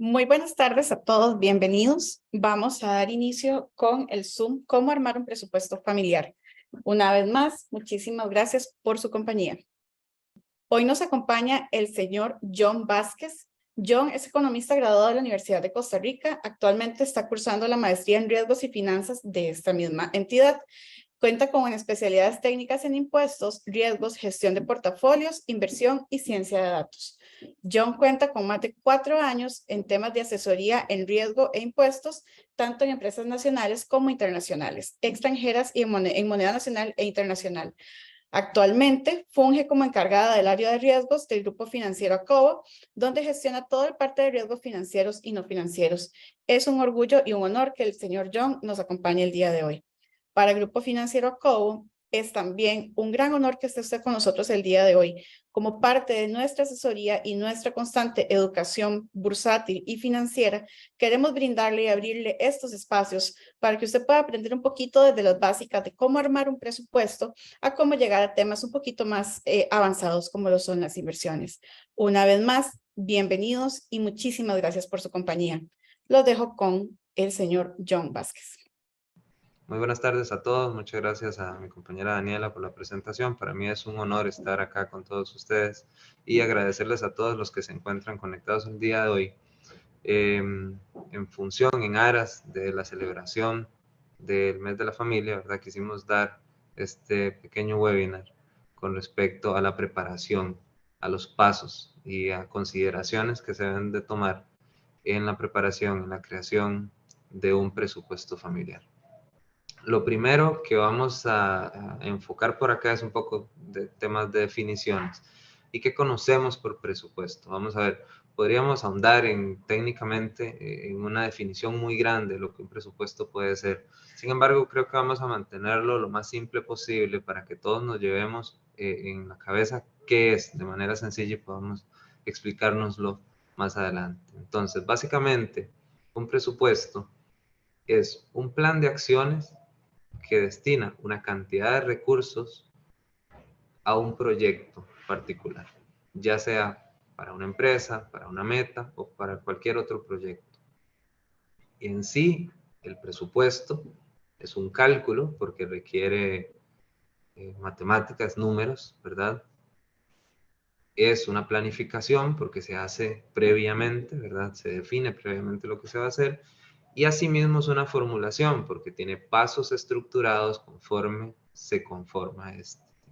Muy buenas tardes a todos, bienvenidos. Vamos a dar inicio con el Zoom, cómo armar un presupuesto familiar. Una vez más, muchísimas gracias por su compañía. Hoy nos acompaña el señor John Vázquez. John es economista graduado de la Universidad de Costa Rica. Actualmente está cursando la maestría en riesgos y finanzas de esta misma entidad. Cuenta con especialidades técnicas en impuestos, riesgos, gestión de portafolios, inversión y ciencia de datos. John cuenta con más de 4 años en temas de asesoría en riesgo e impuestos, tanto en empresas nacionales como internacionales, extranjeras y en moneda nacional e internacional. Actualmente funge como encargada del área de riesgos del grupo financiero Acobo, donde gestiona toda la parte de riesgos financieros y no financieros. Es un orgullo y un honor que el señor John nos acompañe el día de hoy. Para el grupo financiero Acobo es también un gran honor que esté usted con nosotros el día de hoy. Como parte de nuestra asesoría y nuestra constante educación bursátil y financiera, queremos brindarle y abrirle estos espacios para que usted pueda aprender un poquito desde las básicas de cómo armar un presupuesto a cómo llegar a temas un poquito más avanzados como lo son las inversiones. Una vez más, bienvenidos y muchísimas gracias por su compañía. Los dejo con el señor John Vázquez. Muy buenas tardes a todos, muchas gracias a mi compañera Daniela por la presentación. Para mí es un honor estar acá con todos ustedes y agradecerles a todos los que se encuentran conectados el día de hoy en función, en aras de la celebración del mes de la familia, ¿verdad? Quisimos dar este pequeño webinar con respecto a la preparación, a los pasos y a consideraciones que se deben de tomar en la preparación, en la creación de un presupuesto familiar. Lo primero que vamos a enfocar por acá es un poco de temas de definiciones. ¿Y qué conocemos por presupuesto? Vamos a ver, podríamos ahondar técnicamente en una definición muy grande de lo que un presupuesto puede ser. Sin embargo, creo que vamos a mantenerlo lo más simple posible para que todos nos llevemos en la cabeza qué es de manera sencilla y podamos explicárnoslo más adelante. Entonces, básicamente, un presupuesto es un plan de acciones que destina una cantidad de recursos a un proyecto particular, ya sea para una empresa, para una meta o para cualquier otro proyecto. En sí, el presupuesto es un cálculo porque requiere matemáticas, números, ¿verdad? Es una planificación porque se hace previamente, ¿verdad? Se define previamente lo que se va a hacer. Y asimismo es una formulación porque tiene pasos estructurados conforme se conforma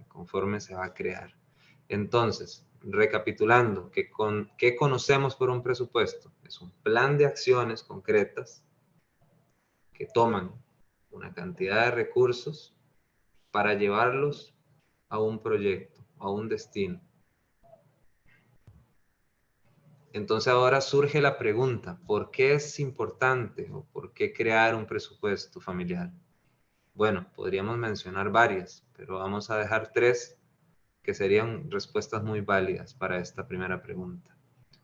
conforme se va a crear. Entonces, recapitulando, ¿qué conocemos por un presupuesto? Es un plan de acciones concretas que toman una cantidad de recursos para llevarlos a un proyecto, a un destino. Entonces ahora surge la pregunta, ¿por qué es importante o por qué crear un presupuesto familiar? Bueno, podríamos mencionar varias, pero vamos a dejar 3 que serían respuestas muy válidas para esta primera pregunta.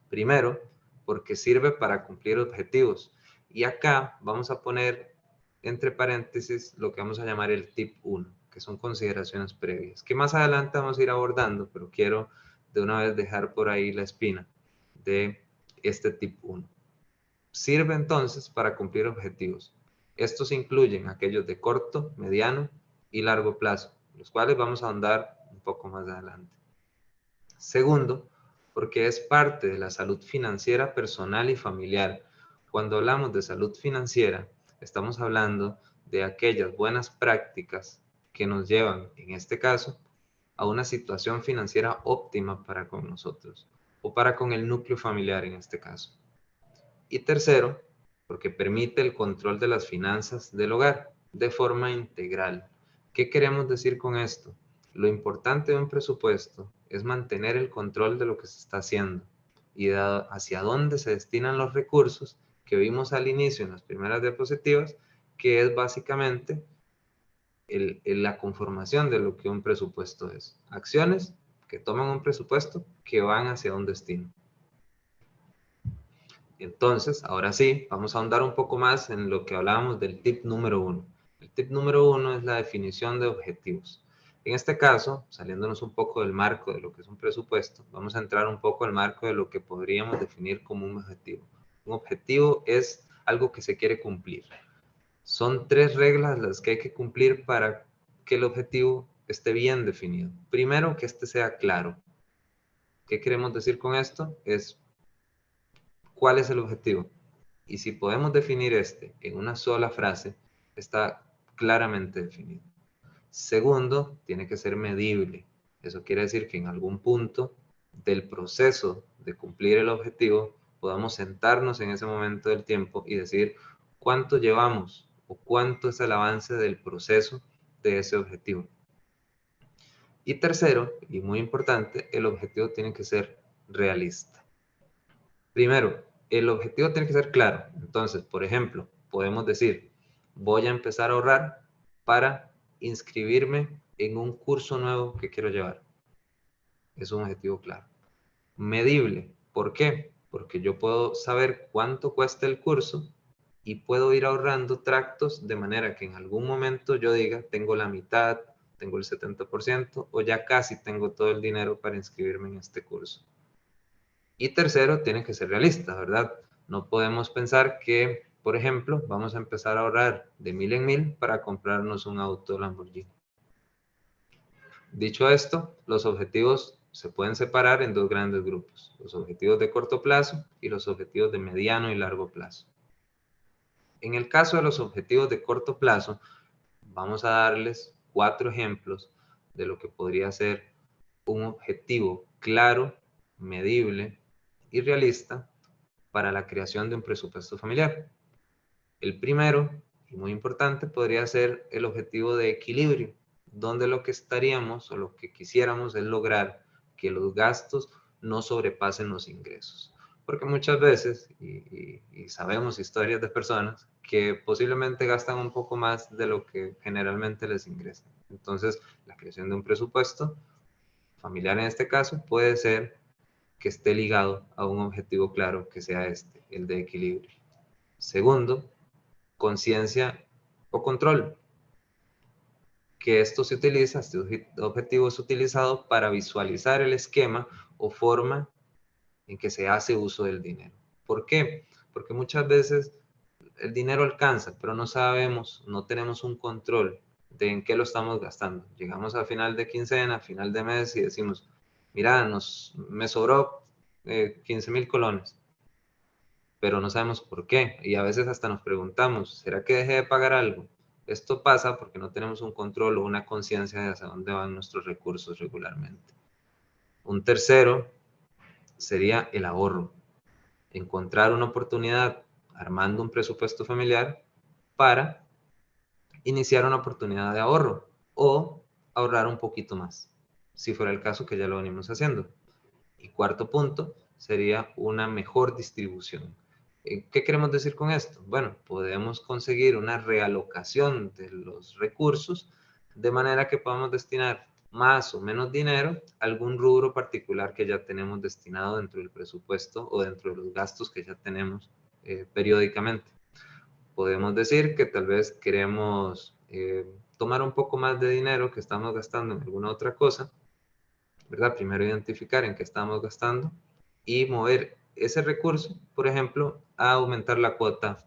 Primero, porque sirve para cumplir objetivos. Y acá vamos a poner entre paréntesis lo que vamos a llamar el tip 1, que son consideraciones previas, que más adelante vamos a ir abordando, pero quiero de una vez dejar por ahí la espina de este tip 1. Sirve entonces para cumplir objetivos. Estos incluyen aquellos de corto, mediano y largo plazo, los cuales vamos a ahondar un poco más adelante. Segundo, porque es parte de la salud financiera personal y familiar. Cuando hablamos de salud financiera, estamos hablando de aquellas buenas prácticas que nos llevan, en este caso, a una situación financiera óptima para con nosotros o para con el núcleo familiar en este caso. Y tercero, porque permite el control de las finanzas del hogar de forma integral. ¿Qué queremos decir con esto? Lo importante de un presupuesto es mantener el control de lo que se está haciendo y hacia dónde se destinan los recursos que vimos al inicio en las primeras diapositivas, que es básicamente la conformación de lo que un presupuesto es. Acciones que toman un presupuesto que van hacia un destino. Entonces, ahora sí, vamos a ahondar un poco más en lo que hablábamos del tip número 1. El tip número 1 es la definición de objetivos. En este caso, saliéndonos un poco del marco de lo que es un presupuesto, vamos a entrar un poco al marco de lo que podríamos definir como un objetivo. Un objetivo es algo que se quiere cumplir. Son 3 reglas las que hay que cumplir para que el objetivo esté bien definido. Primero, que este sea claro. ¿Qué queremos decir con esto? Es cuál es el objetivo. Y si podemos definir este en una sola frase, está claramente definido. Segundo, tiene que ser medible. Eso quiere decir que en algún punto del proceso de cumplir el objetivo podamos sentarnos en ese momento del tiempo y decir cuánto llevamos o cuánto es el avance del proceso de ese objetivo. Y tercero, y muy importante, el objetivo tiene que ser realista. Primero, el objetivo tiene que ser claro. Entonces, por ejemplo, podemos decir, voy a empezar a ahorrar para inscribirme en un curso nuevo que quiero llevar. Es un objetivo claro. Medible. ¿Por qué? Porque yo puedo saber cuánto cuesta el curso y puedo ir ahorrando tractos de manera que en algún momento yo diga, tengo la mitad, tengo el 70% o ya casi tengo todo el dinero para inscribirme en este curso. Y tercero, tiene que ser realista, ¿verdad? No podemos pensar que, por ejemplo, vamos a empezar a ahorrar de 1000 en 1000 para comprarnos un auto Lamborghini. Dicho esto, los objetivos se pueden separar en 2 grandes grupos, los objetivos de corto plazo y los objetivos de mediano y largo plazo. En el caso de los objetivos de corto plazo, vamos a darles 4 ejemplos de lo que podría ser un objetivo claro, medible y realista para la creación de un presupuesto familiar. El primero, y muy importante, podría ser el objetivo de equilibrio, donde lo que estaríamos o lo que quisiéramos es lograr que los gastos no sobrepasen los ingresos. Porque muchas veces, y sabemos historias de personas que posiblemente gastan un poco más de lo que generalmente les ingresa. Entonces, la creación de un presupuesto familiar en este caso puede ser que esté ligado a un objetivo claro que sea este, el de equilibrio. Segundo, conciencia o control, que esto se utiliza, este objetivo es utilizado para visualizar el esquema o forma en que se hace uso del dinero. ¿Por qué? Porque muchas veces el dinero alcanza, pero no sabemos, no tenemos un control de en qué lo estamos gastando. Llegamos al final de quincena, a final de mes y decimos, mira, me sobró 15,000 colones, pero no sabemos por qué. Y a veces hasta nos preguntamos, ¿será que dejé de pagar algo? Esto pasa porque no tenemos un control o una conciencia de hacia dónde van nuestros recursos regularmente. Un tercero sería el ahorro. Encontrar una oportunidad armando un presupuesto familiar para iniciar una oportunidad de ahorro o ahorrar un poquito más, si fuera el caso que ya lo venimos haciendo. Y cuarto punto sería una mejor distribución. ¿Qué queremos decir con esto? Bueno, podemos conseguir una realocación de los recursos de manera que podamos destinar más o menos dinero a algún rubro particular que ya tenemos destinado dentro del presupuesto o dentro de los gastos que ya tenemos periódicamente. Podemos decir que tal vez queremos tomar un poco más de dinero que estamos gastando en alguna otra cosa, ¿verdad? Primero identificar en qué estamos gastando y mover ese recurso, por ejemplo, a aumentar la cuota,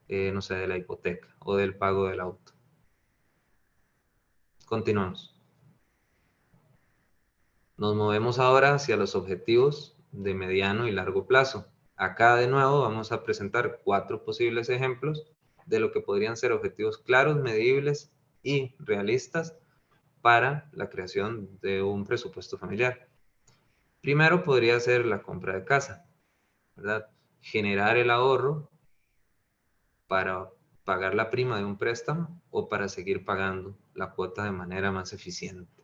no sé, de la hipoteca o del pago del auto. Continuamos. Nos movemos ahora hacia los objetivos de mediano y largo plazo. Acá de nuevo vamos a presentar 4 posibles ejemplos de lo que podrían ser objetivos claros, medibles y realistas para la creación de un presupuesto familiar. Primero podría ser la compra de casa, ¿verdad? Generar el ahorro para pagar la prima de un préstamo o para seguir pagando la cuota de manera más eficiente.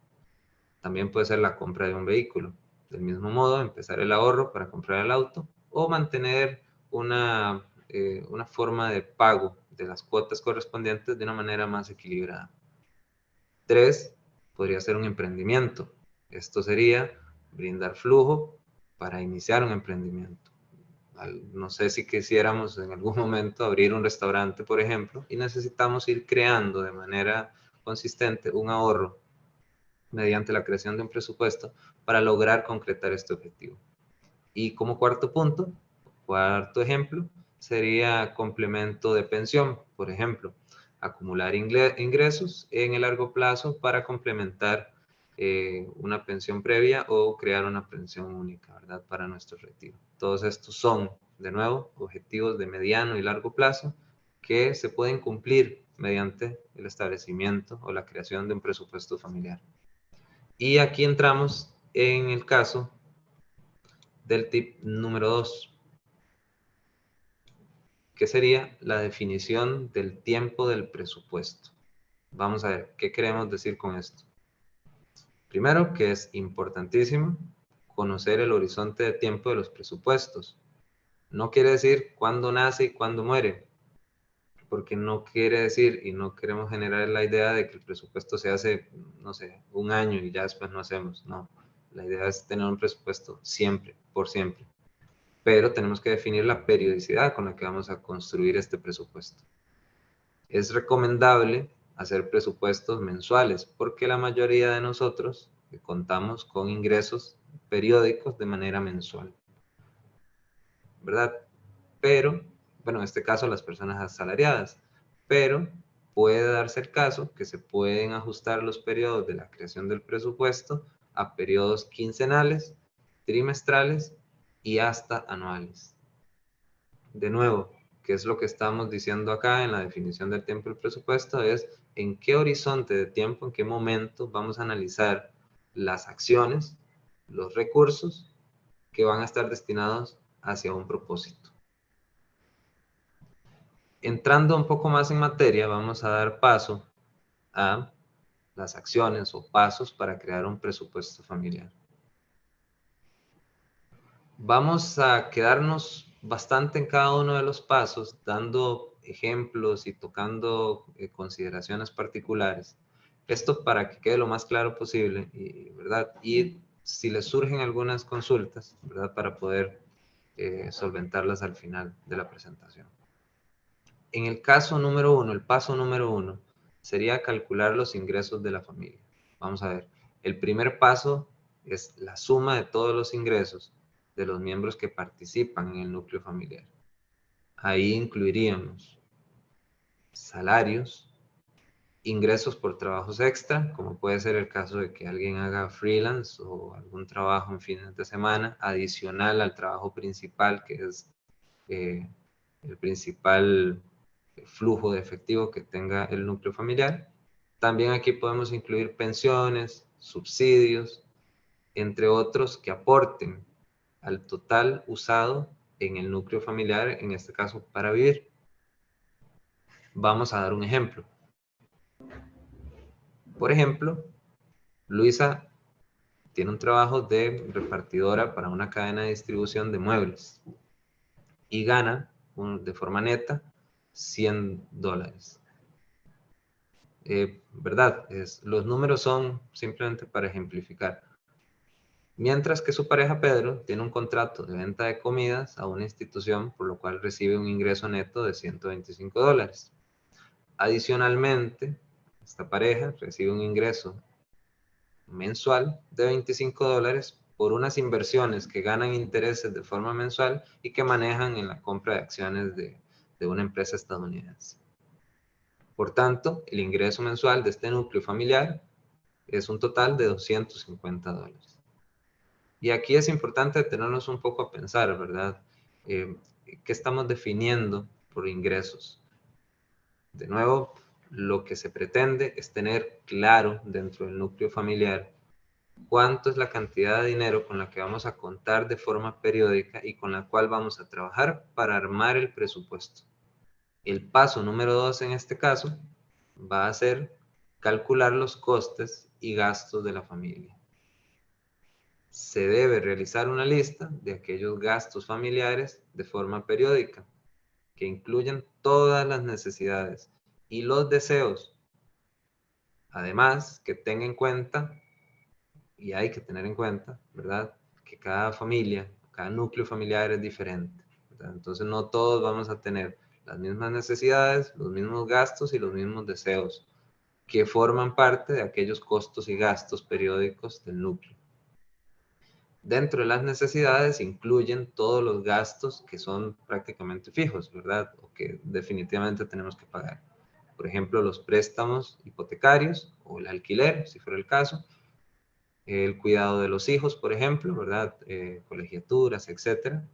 También puede ser la compra de un vehículo. Del mismo modo, empezar el ahorro para comprar el auto o mantener una forma de pago de las cuotas correspondientes de una manera más equilibrada. 3, podría ser un emprendimiento. Esto sería brindar flujo para iniciar un emprendimiento. No sé si quisiéramos en algún momento abrir un restaurante, por ejemplo, y necesitamos ir creando de manera consistente un ahorro mediante la creación de un presupuesto para lograr concretar este objetivo. Y como cuarto punto, Cuarto ejemplo sería complemento de pensión, por ejemplo, acumular ingresos en el largo plazo para complementar una pensión previa o crear una pensión única, ¿verdad? Para nuestro retiro. Todos estos son, de nuevo, objetivos de mediano y largo plazo que se pueden cumplir mediante el establecimiento o la creación de un presupuesto familiar. Y aquí entramos en el caso del tip número 2, que sería la definición del tiempo del presupuesto. Vamos a ver, ¿qué queremos decir con esto? Primero, que es importantísimo conocer el horizonte de tiempo de los presupuestos. No quiere decir cuándo nace y cuándo muere, porque no quiere decir y no queremos generar la idea de que el presupuesto se hace, no sé, un año y ya después no hacemos. No, la idea es tener un presupuesto siempre, por siempre. Pero tenemos que definir la periodicidad con la que vamos a construir este presupuesto. Es recomendable hacer presupuestos mensuales porque la mayoría de nosotros contamos con ingresos periódicos de manera mensual, ¿verdad? Pero, bueno, en este caso las personas asalariadas, pero puede darse el caso que se pueden ajustar los periodos de la creación del presupuesto a periodos quincenales, trimestrales y hasta anuales. De nuevo, ¿qué es lo que estamos diciendo acá en la definición del tiempo del presupuesto? Es en qué horizonte de tiempo, en qué momento vamos a analizar las acciones, los recursos que van a estar destinados hacia un propósito. Entrando un poco más en materia, vamos a dar paso a las acciones o pasos para crear un presupuesto familiar. Vamos a quedarnos bastante en cada uno de los pasos, dando ejemplos y tocando consideraciones particulares. Esto para que quede lo más claro posible, ¿verdad? Y si les surgen algunas consultas, ¿verdad? Para poder solventarlas al final de la presentación. En el caso número 1, el paso número 1, sería calcular los ingresos de la familia. Vamos a ver, el primer paso es la suma de todos los ingresos de los miembros que participan en el núcleo familiar. Ahí incluiríamos salarios, ingresos por trabajos extra, como puede ser el caso de que alguien haga freelance o algún trabajo en fines de semana, adicional al trabajo principal, que es el principal flujo de efectivo que tenga el núcleo familiar. También aquí podemos incluir pensiones, subsidios, entre otros que aporten al total usado en el núcleo familiar, en este caso para vivir. Vamos a dar un ejemplo. Por ejemplo, Luisa tiene un trabajo de repartidora para una cadena de distribución de muebles y gana de forma neta $100. ¿Verdad? Los números son simplemente para ejemplificar. Mientras que su pareja Pedro tiene un contrato de venta de comidas a una institución, por lo cual recibe un ingreso neto de $125. Adicionalmente, esta pareja recibe un ingreso mensual de $25 por unas inversiones que ganan intereses de forma mensual y que manejan en la compra de acciones de una empresa estadounidense. Por tanto, el ingreso mensual de este núcleo familiar es un total de $250. Y aquí es importante tenernos un poco a pensar, ¿verdad? ¿Qué estamos definiendo por ingresos? De nuevo, lo que se pretende es tener claro dentro del núcleo familiar cuánto es la cantidad de dinero con la que vamos a contar de forma periódica y con la cual vamos a trabajar para armar el presupuesto. El paso número 2 en este caso va a ser calcular los costes y gastos de la familia. Se debe realizar una lista de aquellos gastos familiares de forma periódica, que incluyan todas las necesidades y los deseos. Además, que tenga en cuenta, y hay que tener en cuenta, ¿verdad? Que cada familia, cada núcleo familiar es diferente, ¿verdad? Entonces no todos vamos a tener las mismas necesidades, los mismos gastos y los mismos deseos, que forman parte de aquellos costos y gastos periódicos del núcleo. Dentro de las necesidades incluyen todos los gastos que son prácticamente fijos, ¿verdad? O que definitivamente tenemos que pagar. Por ejemplo, los préstamos hipotecarios o el alquiler, si fuera el caso, el cuidado de los hijos, por ejemplo, ¿verdad? Colegiaturas, etcétera.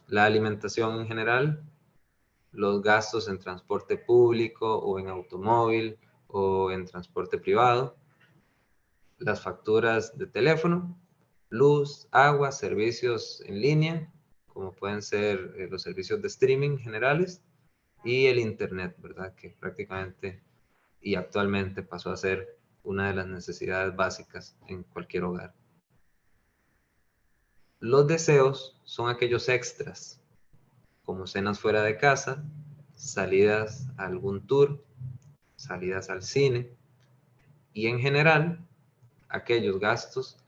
La alimentación en general, los gastos en transporte público o en automóvil o en transporte privado, las facturas de teléfono, luz, agua, servicios en línea, como pueden ser los servicios de streaming generales, y el internet, ¿verdad? Que prácticamente y actualmente pasó a ser una de las necesidades básicas en cualquier hogar. Los deseos son aquellos extras, como cenas fuera de casa, salidas a algún tour, salidas al cine, y en general, aquellos gastos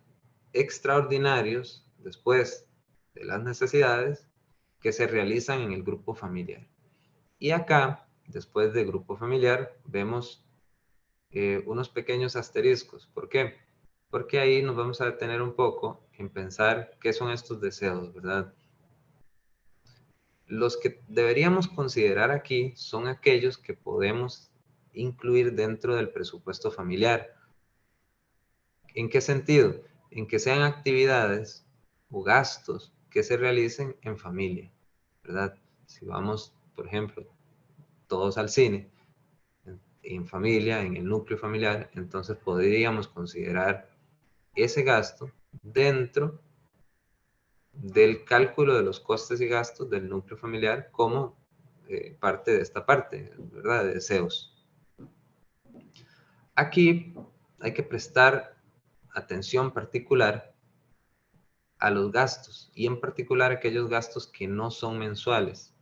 extraordinarios después de las necesidades que se realizan en el grupo familiar. Y acá, después del grupo familiar, vemos unos pequeños asteriscos. ¿Por qué? Porque ahí nos vamos a detener un poco en pensar qué son estos deseos, ¿verdad? Los que deberíamos considerar aquí son aquellos que podemos incluir dentro del presupuesto familiar. ¿En qué sentido? En que sean actividades o gastos que se realicen en familia, ¿verdad? Si vamos, por ejemplo, todos al cine, en familia, en el núcleo familiar, entonces podríamos considerar ese gasto dentro del cálculo de los costes y gastos del núcleo familiar como parte de esta parte, ¿verdad? De deseos. Aquí hay que prestar atención particular a los gastos y en particular aquellos gastos que no son mensuales,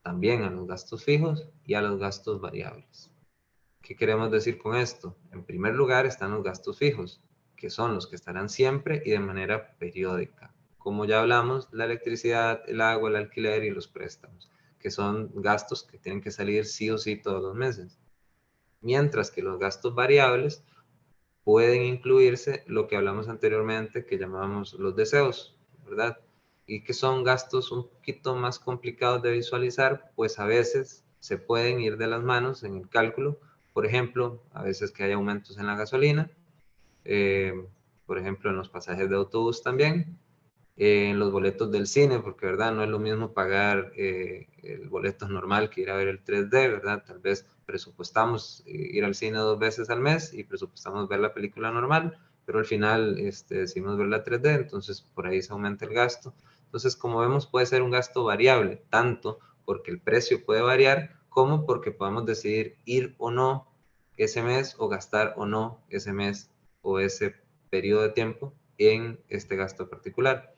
también a los gastos fijos y a los gastos variables. ¿Qué queremos decir con esto? En primer lugar están los gastos fijos, que son los que estarán siempre y de manera periódica. Como ya hablamos, la electricidad, el agua, el alquiler y los préstamos, que son gastos que tienen que salir sí o sí todos los meses. Mientras que los gastos variables pueden incluirse lo que hablamos anteriormente, que llamábamos los deseos, ¿verdad? Y que son gastos un poquito más complicados de visualizar, pues a veces se pueden ir de las manos en el cálculo. Por ejemplo, a veces que hay aumentos en la gasolina, eh, por ejemplo, en los pasajes de autobús también, en los boletos del cine, porque verdad no es lo mismo pagar el boleto normal que ir a ver el 3D, ¿verdad? Tal vez presupuestamos ir al cine 2 veces al mes y presupuestamos ver la película normal, pero al final decidimos ver la 3D, entonces por ahí se aumenta el gasto. Entonces, como vemos, puede ser un gasto variable, tanto porque el precio puede variar, como porque podemos decidir ir o no ese mes o gastar o no ese mes o ese periodo de tiempo en este gasto particular.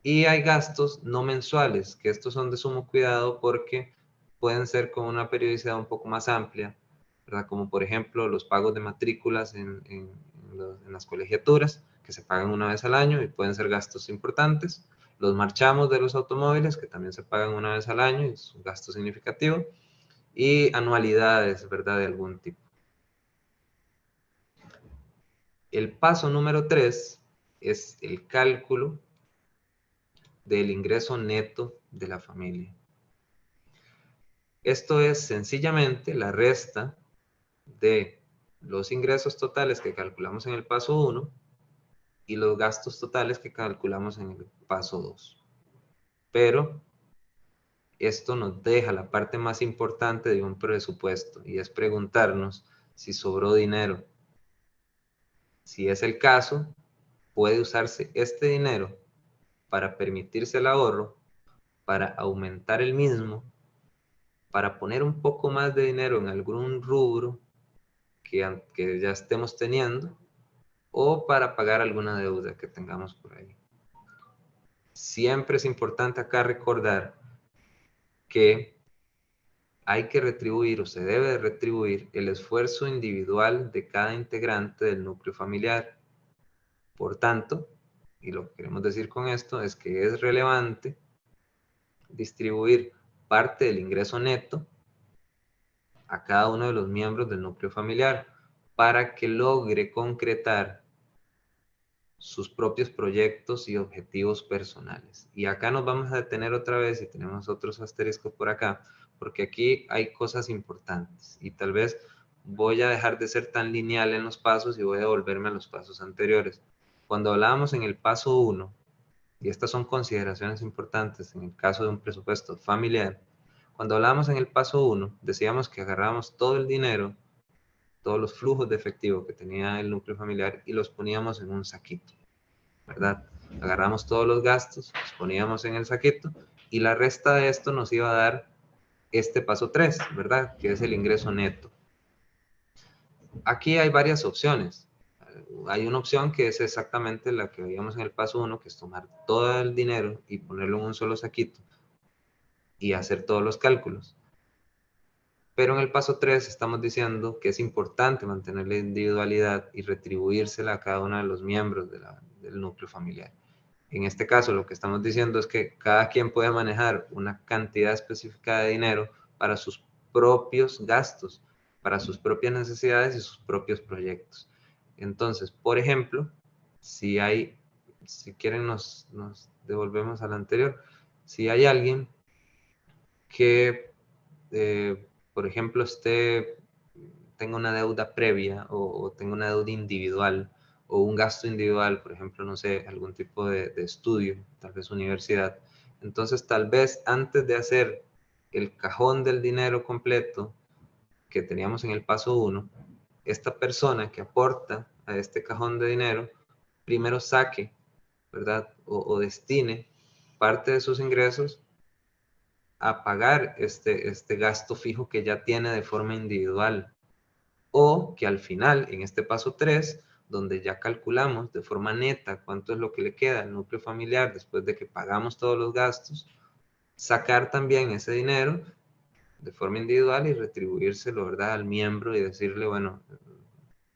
Y hay gastos no mensuales, que estos son de sumo cuidado porque pueden ser con una periodicidad un poco más amplia, ¿verdad? Como por ejemplo los pagos de matrículas en las colegiaturas, que se pagan una vez al año y pueden ser gastos importantes. Los marchamos de los automóviles, que también se pagan una vez al año y es un gasto significativo. Y anualidades, ¿verdad? De algún tipo. El paso número 3 es el cálculo del ingreso neto de la familia. Esto es sencillamente la resta de los ingresos totales que calculamos en el paso 1 y los gastos totales que calculamos en el paso 2. Pero esto nos deja la parte más importante de un presupuesto y es preguntarnos si sobró dinero. Si es el caso, puede usarse este dinero para permitirse el ahorro, para aumentar el mismo, para poner un poco más de dinero en algún rubro que ya estemos teniendo o para pagar alguna deuda que tengamos por ahí. Siempre es importante acá recordar que hay que retribuir o se debe de retribuir el esfuerzo individual de cada integrante del núcleo familiar. Por tanto, y lo que queremos decir con esto es que es relevante distribuir parte del ingreso neto a cada uno de los miembros del núcleo familiar para que logre concretar sus propios proyectos y objetivos personales. Y acá nos vamos a detener otra vez y tenemos otros asteriscos por acá, porque aquí hay cosas importantes y tal vez voy a dejar de ser tan lineal en los pasos y voy a volverme a los pasos anteriores. Cuando hablábamos en el paso 1, y estas son consideraciones importantes en el caso de un presupuesto familiar, cuando hablábamos en el paso 1, decíamos que agarrábamos todo el dinero, todos los flujos de efectivo que tenía el núcleo familiar y los poníamos en un saquito, ¿verdad? Agarramos todos los gastos, los poníamos en el saquito y la resta de esto nos iba a dar este paso 3, ¿verdad? Que es el ingreso neto. Aquí hay varias opciones. Hay una opción que es exactamente la que veíamos en el paso 1, que es tomar todo el dinero y ponerlo en un solo saquito y hacer todos los cálculos. Pero en el paso 3 estamos diciendo que es importante mantener la individualidad y retribuírsela a cada uno de los miembros del núcleo familiar. En este caso, lo que estamos diciendo es que cada quien puede manejar una cantidad específica de dinero para sus propios gastos, para sus propias necesidades y sus propios proyectos. Entonces, por ejemplo, si quieren nos devolvemos al anterior, si hay alguien que por ejemplo, tenga una deuda previa o tenga una deuda individual o un gasto individual, por ejemplo, no sé, algún tipo de estudio, tal vez universidad. Entonces, tal vez antes de hacer el cajón del dinero completo que teníamos en el paso 1, esta persona que aporta a este cajón de dinero, primero saque, ¿verdad? O destine parte de sus ingresos a pagar este gasto fijo que ya tiene de forma individual. O que al final, en este paso 3, donde ya calculamos de forma neta cuánto es lo que le queda al núcleo familiar después de que pagamos todos los gastos, sacar también ese dinero de forma individual y retribuírselo, ¿verdad?, al miembro y decirle, bueno,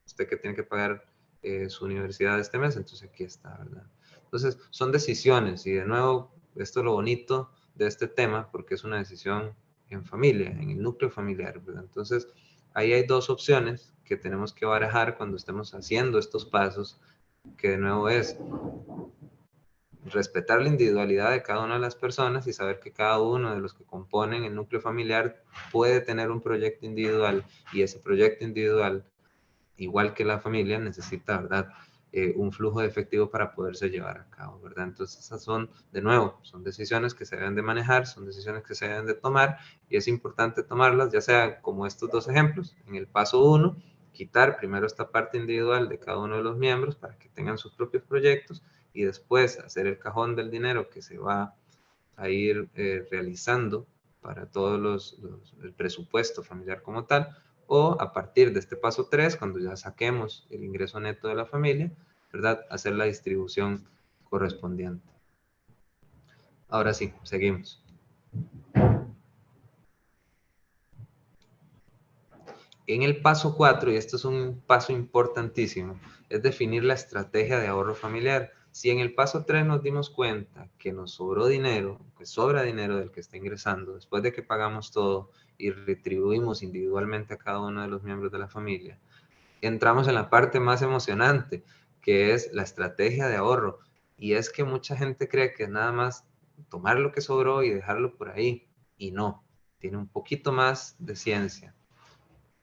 usted que tiene que pagar su universidad este mes, entonces aquí está, ¿verdad? Entonces, son decisiones y de nuevo, esto es lo bonito de este tema porque es una decisión en familia, en el núcleo familiar, ¿verdad? Entonces, ahí hay dos opciones que tenemos que barajar cuando estemos haciendo estos pasos, que de nuevo es respetar la individualidad de cada una de las personas y saber que cada uno de los que componen el núcleo familiar puede tener un proyecto individual y ese proyecto individual, igual que la familia, necesita, ¿verdad?, un flujo de efectivo para poderse llevar a cabo, ¿verdad? Entonces, esas son, de nuevo, son decisiones que se deben de manejar, son decisiones que se deben de tomar y es importante tomarlas, ya sea como estos dos ejemplos, en el paso 1, quitar primero esta parte individual de cada uno de los miembros para que tengan sus propios proyectos y después hacer el cajón del dinero que se va a ir realizando para todos el presupuesto familiar como tal, o a partir de este paso 3, cuando ya saquemos el ingreso neto de la familia, ¿verdad?, hacer la distribución correspondiente. Ahora sí, seguimos. En el paso 4, y esto es un paso importantísimo, es definir la estrategia de ahorro familiar. Si en el paso 3 nos dimos cuenta que nos sobró dinero, que sobra dinero del que está ingresando, después de que pagamos todo y retribuimos individualmente a cada uno de los miembros de la familia, entramos en la parte más emocionante, que es la estrategia de ahorro. Y es que mucha gente cree que es nada más tomar lo que sobró y dejarlo por ahí. Y no, tiene un poquito más de ciencia.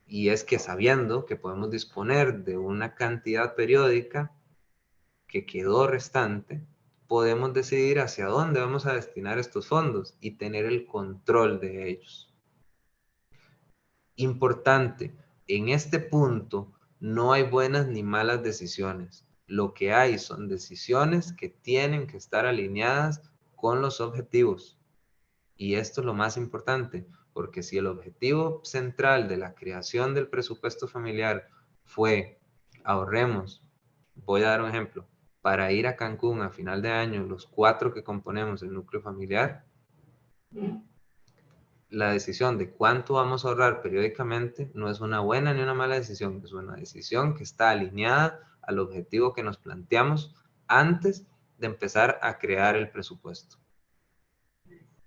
Y es que sabiendo que podemos disponer de una cantidad periódica que quedó restante, podemos decidir hacia dónde vamos a destinar estos fondos y tener el control de ellos. Importante, en este punto no hay buenas ni malas decisiones. Lo que hay son decisiones que tienen que estar alineadas con los objetivos. Y esto es lo más importante, porque si el objetivo central de la creación del presupuesto familiar fue ahorremos, voy a dar un ejemplo, para ir a Cancún a final de año, los 4 que componemos el núcleo familiar, la decisión de cuánto vamos a ahorrar periódicamente no es una buena ni una mala decisión, es una decisión que está alineada al objetivo que nos planteamos antes de empezar a crear el presupuesto.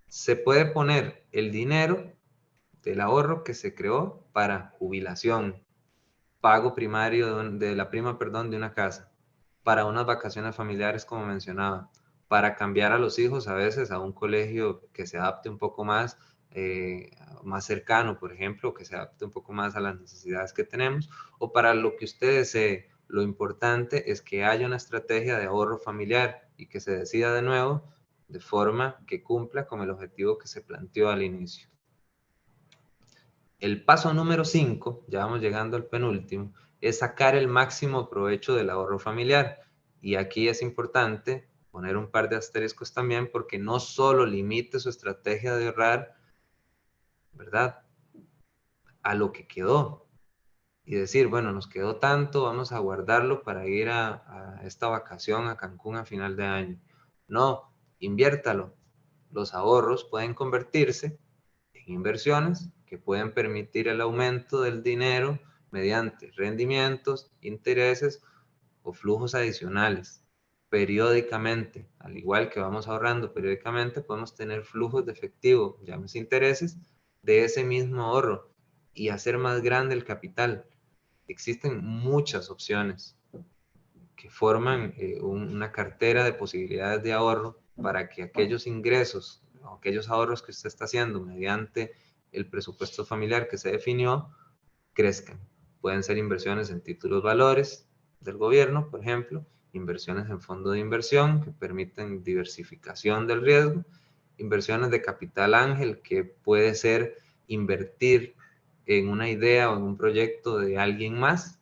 Se puede poner el dinero del ahorro que se creó para jubilación, pago primario de la prima, perdón, de una casa, para unas vacaciones familiares, como mencionaba, para cambiar a los hijos a veces a un colegio que se adapte un poco más, más cercano, por ejemplo, que se adapte un poco más a las necesidades que tenemos, o para lo que usted desee. Lo importante es que haya una estrategia de ahorro familiar y que se decida de nuevo de forma que cumpla con el objetivo que se planteó al inicio. El paso número 5, ya vamos llegando al penúltimo, es sacar el máximo provecho del ahorro familiar. Y aquí es importante poner un par de asteriscos también, porque no solo limite su estrategia de ahorrar, ¿verdad?, a lo que quedó. Y decir, bueno, nos quedó tanto, vamos a guardarlo para ir a esta vacación a Cancún a final de año. No, inviértalo. Los ahorros pueden convertirse en inversiones que pueden permitir el aumento del dinero mediante rendimientos, intereses o flujos adicionales. Periódicamente, al igual que vamos ahorrando periódicamente, podemos tener flujos de efectivo, llámese intereses, de ese mismo ahorro y hacer más grande el capital. Existen muchas opciones que forman una cartera de posibilidades de ahorro para que aquellos ingresos o aquellos ahorros que usted está haciendo mediante el presupuesto familiar que se definió crezcan. Pueden ser inversiones en títulos valores del gobierno, por ejemplo, inversiones en fondos de inversión que permiten diversificación del riesgo, inversiones de capital ángel, que puede ser invertir en una idea o en un proyecto de alguien más.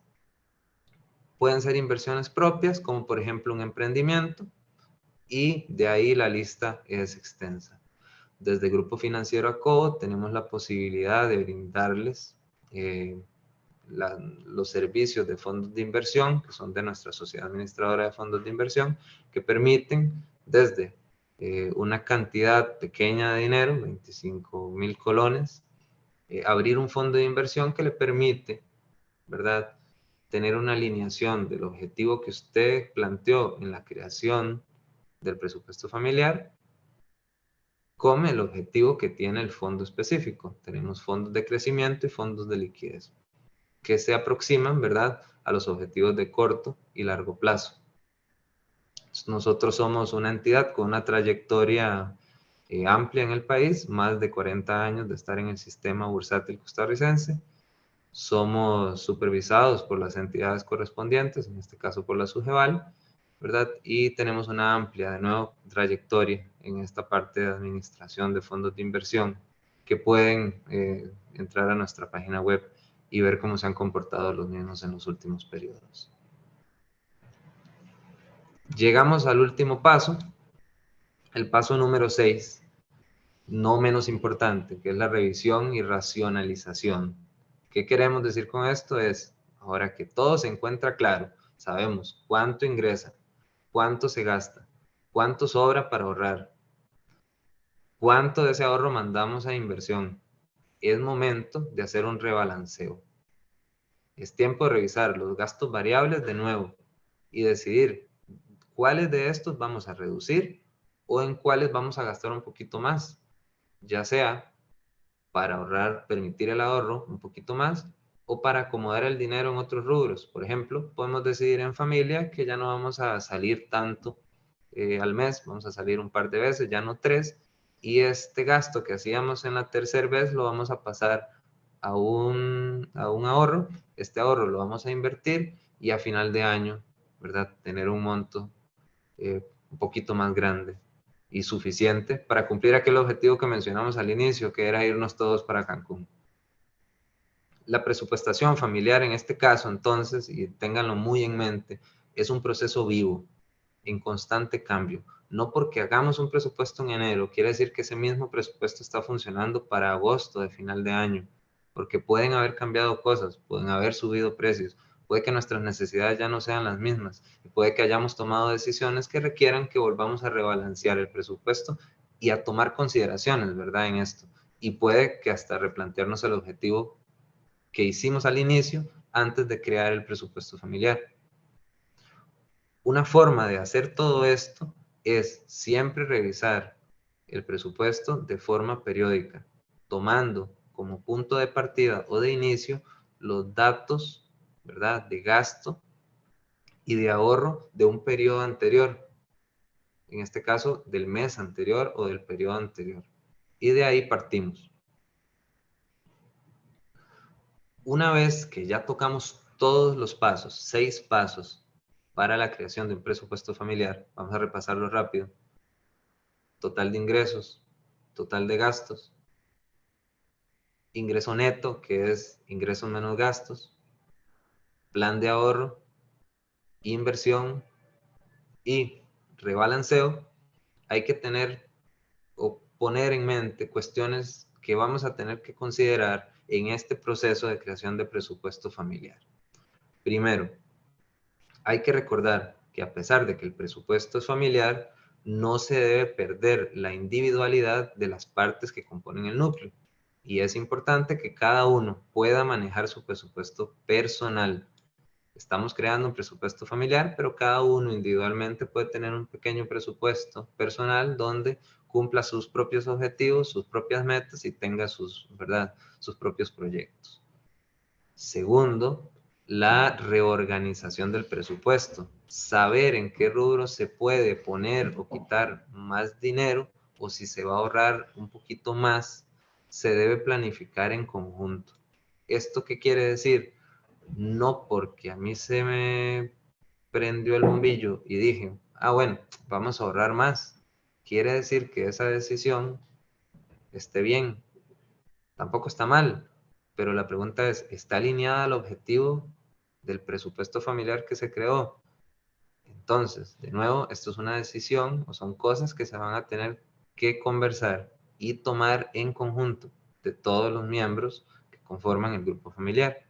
Pueden ser inversiones propias, como por ejemplo un emprendimiento, y de ahí la lista es extensa. Desde Grupo Financiero Acobo tenemos la posibilidad de brindarles los servicios de fondos de inversión, que son de nuestra sociedad administradora de fondos de inversión, que permiten desde una cantidad pequeña de dinero, 25,000 colones, abrir un fondo de inversión que le permite, ¿verdad?, tener una alineación del objetivo que usted planteó en la creación del presupuesto familiar con el objetivo que tiene el fondo específico. Tenemos fondos de crecimiento y fondos de liquidez que se aproximan, ¿verdad?, a los objetivos de corto y largo plazo. Nosotros somos una entidad con una trayectoria amplia en el país, más de 40 años de estar en el sistema bursátil costarricense. Somos supervisados por las entidades correspondientes, en este caso por la SUGEVAL, ¿verdad? Y tenemos una amplia, de nuevo, trayectoria en esta parte de administración de fondos de inversión, que pueden entrar a nuestra página web y ver cómo se han comportado los mismos en los últimos periodos. Llegamos al último paso, el paso número 6, no menos importante, que es la revisión y racionalización. ¿Qué queremos decir con esto? Es, ahora que todo se encuentra claro, sabemos cuánto ingresa, cuánto se gasta, cuánto sobra para ahorrar, cuánto de ese ahorro mandamos a inversión. Es momento de hacer un rebalanceo. Es tiempo de revisar los gastos variables de nuevo y decidir cuáles de estos vamos a reducir o en cuáles vamos a gastar un poquito más, ya sea para ahorrar, permitir el ahorro un poquito más, o para acomodar el dinero en otros rubros. Por ejemplo, podemos decidir en familia que ya no vamos a salir tanto al mes, vamos a salir un par de veces, ya no 3, y este gasto que hacíamos en la tercera vez lo vamos a pasar a un ahorro. Este ahorro lo vamos a invertir y a final de año, ¿verdad?, tener un monto un poquito más grande y suficiente para cumplir aquel objetivo que mencionamos al inicio, que era irnos todos para Cancún. La presupuestación familiar en este caso, entonces, y ténganlo muy en mente, es un proceso vivo, en constante cambio. No porque hagamos un presupuesto en enero, quiere decir que ese mismo presupuesto está funcionando para agosto de final de año, porque pueden haber cambiado cosas, pueden haber subido precios, puede que nuestras necesidades ya no sean las mismas, y puede que hayamos tomado decisiones que requieran que volvamos a rebalancear el presupuesto y a tomar consideraciones, ¿verdad?, en esto. Y puede que hasta replantearnos el objetivo que hicimos al inicio antes de crear el presupuesto familiar. Una forma de hacer todo esto es siempre revisar el presupuesto de forma periódica, tomando como punto de partida o de inicio los datos, ¿verdad?, de gasto y de ahorro de un periodo anterior, en este caso del mes anterior o del periodo anterior. Y de ahí partimos. Una vez que ya tocamos todos los pasos, 6 pasos para la creación de un presupuesto familiar, vamos a repasarlo rápido. Total de ingresos, total de gastos, ingreso neto, que es ingresos menos gastos, plan de ahorro, inversión y rebalanceo. Hay que tener o poner en mente cuestiones que vamos a tener que considerar en este proceso de creación de presupuesto familiar. Primero, hay que recordar que a pesar de que el presupuesto es familiar, no se debe perder la individualidad de las partes que componen el núcleo. Y es importante que cada uno pueda manejar su presupuesto personal. Estamos creando un presupuesto familiar, pero cada uno individualmente puede tener un pequeño presupuesto personal donde cumpla sus propios objetivos, sus propias metas y tenga sus, ¿verdad?, sus propios proyectos. Segundo, la reorganización del presupuesto. Saber en qué rubro se puede poner o quitar más dinero o si se va a ahorrar un poquito más, se debe planificar en conjunto. ¿Esto qué quiere decir? No porque a mí se me prendió el bombillo y dije, ah, bueno, vamos a ahorrar más. Quiere decir que esa decisión esté bien. Tampoco está mal, pero la pregunta es, ¿está alineada al objetivo del presupuesto familiar que se creó? Entonces, de nuevo, esto es una decisión o son cosas que se van a tener que conversar y tomar en conjunto de todos los miembros que conforman el grupo familiar.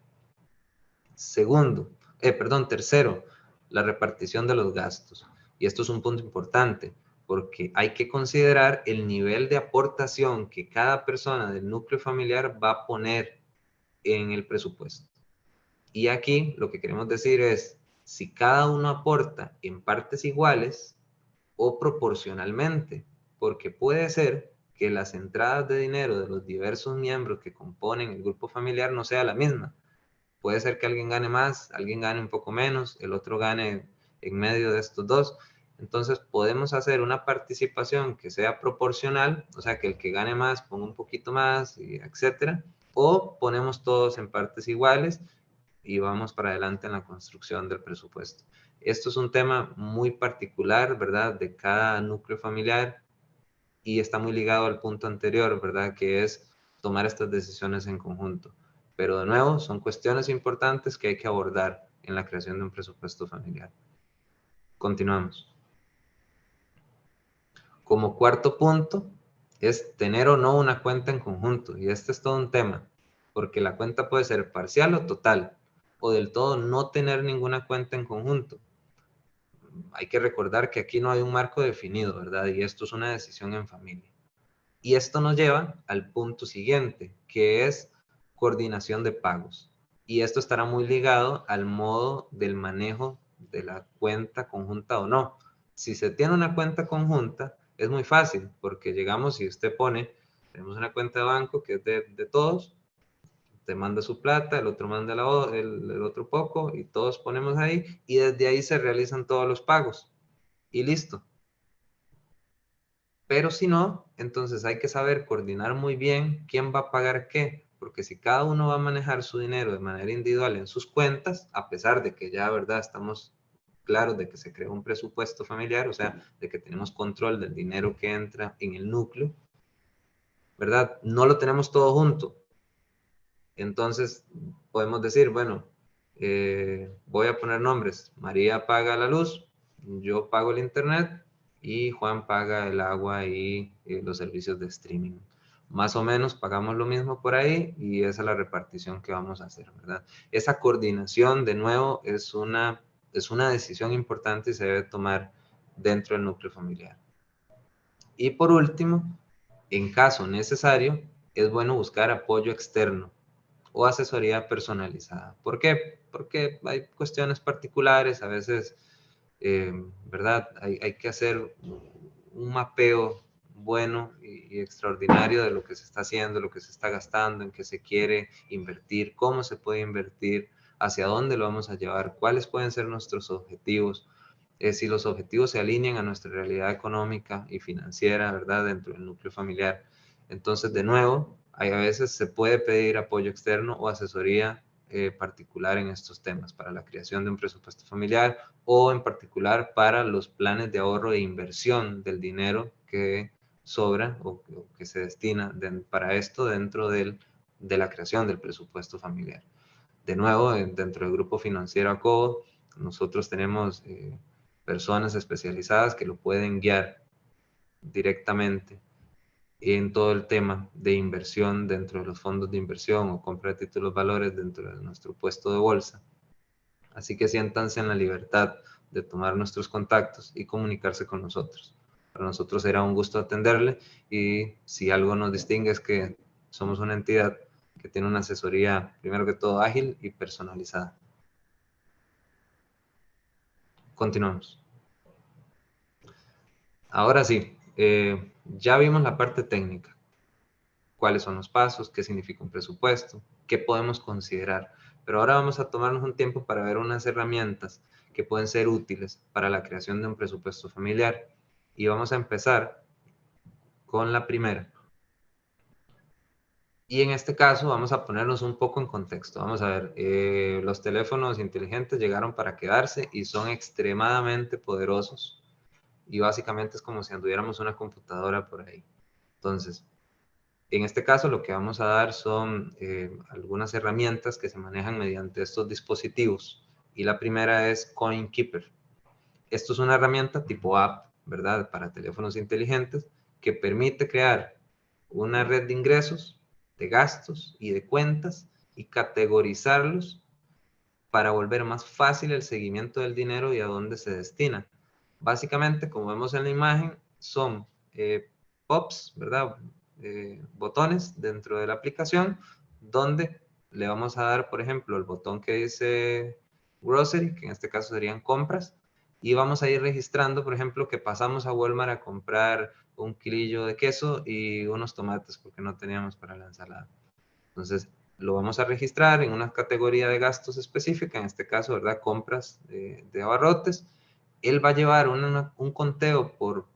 Tercero, la repartición de los gastos. Y esto es un punto importante porque hay que considerar el nivel de aportación que cada persona del núcleo familiar va a poner en el presupuesto. Y aquí lo que queremos decir es, si cada uno aporta en partes iguales o proporcionalmente, porque puede ser que las entradas de dinero de los diversos miembros que componen el grupo familiar no sea la misma. Puede ser que alguien gane más, alguien gane un poco menos, el otro gane en medio de estos dos. Entonces podemos hacer una participación que sea proporcional, o sea que el que gane más ponga un poquito más, etcétera, o ponemos todos en partes iguales y vamos para adelante en la construcción del presupuesto. Esto es un tema muy particular, ¿verdad?, de cada núcleo familiar y está muy ligado al punto anterior, ¿verdad?, que es tomar estas decisiones en conjunto. Pero de nuevo, son cuestiones importantes que hay que abordar en la creación de un presupuesto familiar. Continuamos. Como cuarto punto, es tener o no una cuenta en conjunto. Y este es todo un tema, porque la cuenta puede ser parcial o total, o del todo no tener ninguna cuenta en conjunto. Hay que recordar que aquí no hay un marco definido, ¿verdad? Y esto es una decisión en familia. Y esto nos lleva al punto siguiente, que es coordinación de pagos. Y esto estará muy ligado al modo del manejo de la cuenta conjunta o no. Si se tiene una cuenta conjunta, es muy fácil, porque llegamos y usted pone, tenemos una cuenta de banco que es de todos, te manda su plata, el otro manda el otro poco, y todos ponemos ahí, y desde ahí se realizan todos los pagos. Y listo. Pero si no, entonces hay que saber coordinar muy bien quién va a pagar qué, porque si cada uno va a manejar su dinero de manera individual en sus cuentas, a pesar de que ya, ¿verdad?, estamos claros de que se creó un presupuesto familiar, o sea, de que tenemos control del dinero que entra en el núcleo, ¿verdad? No lo tenemos todo junto. Entonces podemos decir, bueno, voy a poner nombres. María paga la luz, yo pago el internet y Juan paga el agua y los servicios de streaming. Más o menos pagamos lo mismo por ahí y esa es la repartición que vamos a hacer, ¿verdad? Esa coordinación, de nuevo, es una decisión importante y se debe tomar dentro del núcleo familiar. Y por último, en caso necesario, es bueno buscar apoyo externo o asesoría personalizada. ¿Por qué? Porque hay cuestiones particulares, a veces, ¿verdad? Hay que hacer un mapeo bueno y extraordinario de lo que se está haciendo, lo que se está gastando, en qué se quiere invertir, cómo se puede invertir, hacia dónde lo vamos a llevar, cuáles pueden ser nuestros objetivos, si los objetivos se alinean a nuestra realidad económica y financiera, ¿verdad? Dentro del núcleo familiar. Entonces, de nuevo, a veces se puede pedir apoyo externo o asesoría particular en estos temas para la creación de un presupuesto familiar o en particular para los planes de ahorro e inversión del dinero que sobra o que se destina para esto dentro de la creación del presupuesto familiar. De nuevo, dentro del grupo financiero ACOBO, nosotros tenemos personas especializadas que lo pueden guiar directamente en todo el tema de inversión dentro de los fondos de inversión o compra de títulos valores dentro de nuestro puesto de bolsa. Así que siéntanse en la libertad de tomar nuestros contactos y comunicarse con nosotros. Para nosotros será un gusto atenderle y si algo nos distingue es que somos una entidad que tiene una asesoría, primero que todo, ágil y personalizada. Continuamos. Ahora sí, ya vimos la parte técnica. Cuáles son los pasos, qué significa un presupuesto, qué podemos considerar. Pero ahora vamos a tomarnos un tiempo para ver unas herramientas que pueden ser útiles para la creación de un presupuesto familiar. Y vamos a empezar con la primera. Y en este caso vamos a ponernos un poco en contexto. Vamos a ver, los teléfonos inteligentes llegaron para quedarse y son extremadamente poderosos. Y básicamente es como si anduviéramos una computadora por ahí. Entonces, en este caso lo que vamos a dar son algunas herramientas que se manejan mediante estos dispositivos. Y la primera es CoinKeeper. Esto es una herramienta tipo app, ¿verdad? Para teléfonos inteligentes que permite crear una red de ingresos, de gastos y de cuentas y categorizarlos para volver más fácil el seguimiento del dinero y a dónde se destina. Básicamente, como vemos en la imagen, son pops, ¿verdad? Botones dentro de la aplicación donde le vamos a dar, por ejemplo, el botón que dice grocery, que en este caso serían compras, y vamos a ir registrando, por ejemplo, que pasamos a Walmart a comprar un kilillo de queso y unos tomates porque no teníamos para la ensalada. Entonces, lo vamos a registrar en una categoría de gastos específica, en este caso, ¿verdad? Compras de abarrotes. Él va a llevar un conteo por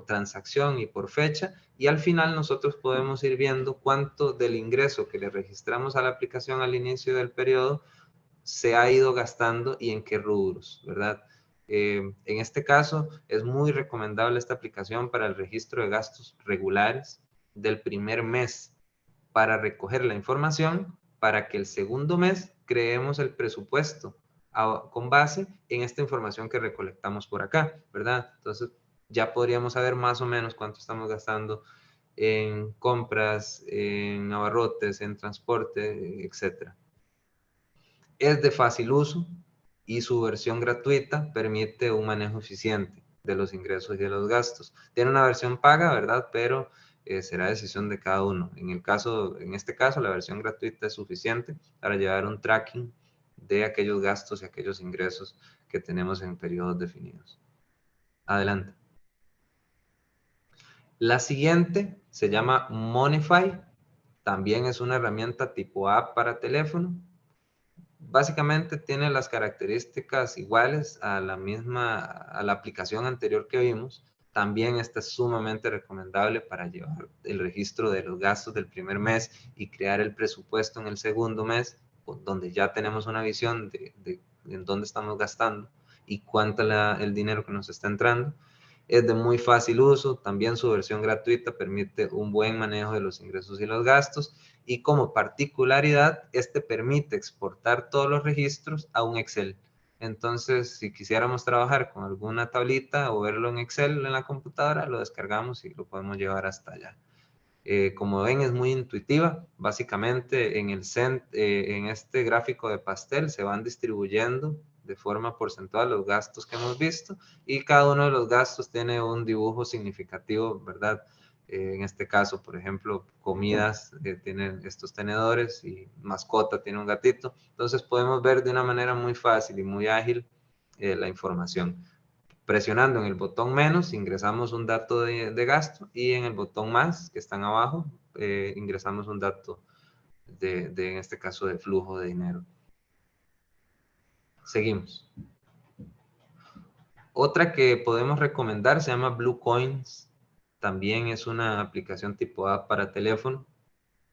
transacción y por fecha y al final nosotros podemos ir viendo cuánto del ingreso que le registramos a la aplicación al inicio del periodo se ha ido gastando y en qué rubros, ¿verdad? En este caso es muy recomendable esta aplicación para el registro de gastos regulares del primer mes para recoger la información para que el segundo mes creemos el presupuesto con base en esta información que recolectamos por acá, ¿verdad? Entonces ya podríamos saber más o menos cuánto estamos gastando en compras, en abarrotes, en transporte, etc. Es de fácil uso y su versión gratuita permite un manejo eficiente de los ingresos y de los gastos. Tiene una versión paga, ¿verdad? Pero será decisión de cada uno. En este caso, la versión gratuita es suficiente para llevar un tracking de aquellos gastos y aquellos ingresos que tenemos en periodos definidos. Adelante. La siguiente se llama Monify. También es una herramienta tipo app para teléfono. Básicamente tiene las características iguales a la aplicación anterior que vimos. También esta es sumamente recomendable para llevar el registro de los gastos del primer mes y crear el presupuesto en el segundo mes, donde ya tenemos una visión de en dónde estamos gastando y cuánto el dinero que nos está entrando. Es de muy fácil uso, también su versión gratuita permite un buen manejo de los ingresos y los gastos y como particularidad, este permite exportar todos los registros a un Excel. Entonces, si quisiéramos trabajar con alguna tablita o verlo en Excel en la computadora, lo descargamos y lo podemos llevar hasta allá. Como ven, es muy intuitiva. Básicamente, en este gráfico de pastel se van distribuyendo de forma porcentual los gastos que hemos visto y cada uno de los gastos tiene un dibujo significativo, ¿verdad? En este caso, por ejemplo, comidas tienen estos tenedores y mascota tiene un gatito. Entonces podemos ver de una manera muy fácil y muy ágil la información. Presionando en el botón menos ingresamos un dato de gasto y en el botón más que están abajo ingresamos un dato en este caso de flujo de dinero. Seguimos. Otra que podemos recomendar se llama Blue Coins. También es una aplicación tipo app para teléfono.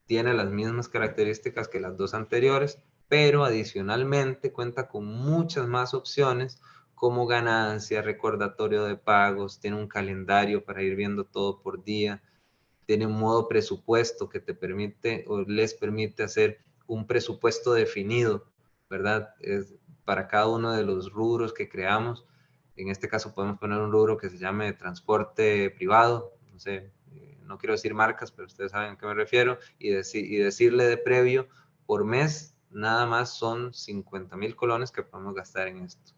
Tiene las mismas características que las dos anteriores, pero adicionalmente cuenta con muchas más opciones como ganancia, recordatorio de pagos, tiene un calendario para ir viendo todo por día, tiene un modo presupuesto que te permite o les permite hacer un presupuesto definido, ¿verdad? Es para cada uno de los rubros que creamos. En este caso podemos poner un rubro que se llame transporte privado, no sé, no quiero decir marcas, pero ustedes saben a qué me refiero, y decirle de previo, por mes, nada más son 50,000 colones que podemos gastar en esto,